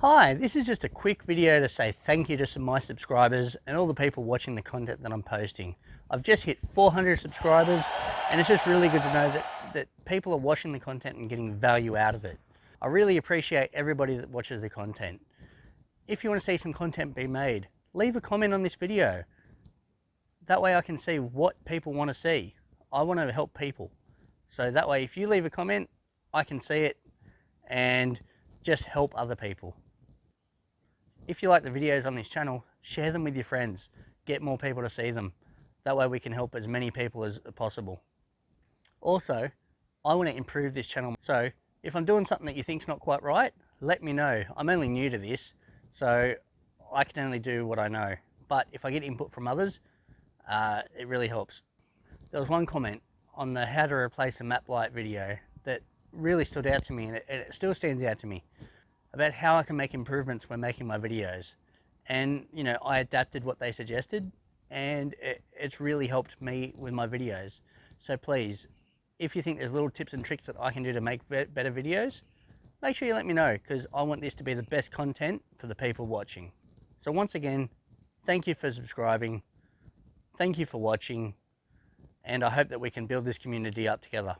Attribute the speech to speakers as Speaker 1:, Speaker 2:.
Speaker 1: Hi, this is just a quick video to say thank you to my subscribers and all the people watching the content that I'm posting. I've just hit 400 subscribers and it's just really good to know that people are watching the content and getting value out of it. I really appreciate everybody that watches the content. If you want to see some content be made, leave a comment on this video. That way I can see what people want to see. I want to help people. So that way if you leave a comment, I can see it and just help other people. If you like the videos on this channel, share them with your friends. Get more people to see them. That way we can help as many people as possible. Also, I want to improve this channel. So if I'm doing something that you think's not quite right, let me know. I'm only new to this, so I can only do what I know. But if I get input from others, it really helps. There was one comment on the how to replace a map light video that really stood out to me, and it still stands out to me, about how I can make improvements when making my videos. And you know, I adapted what they suggested and it's really helped me with my videos. So please, if you think there's little tips and tricks that I can do to make better videos, make sure you let me know, because I want this to be the best content for the people watching. So once again, thank you for subscribing, thank you for watching, and I hope that we can build this community up together.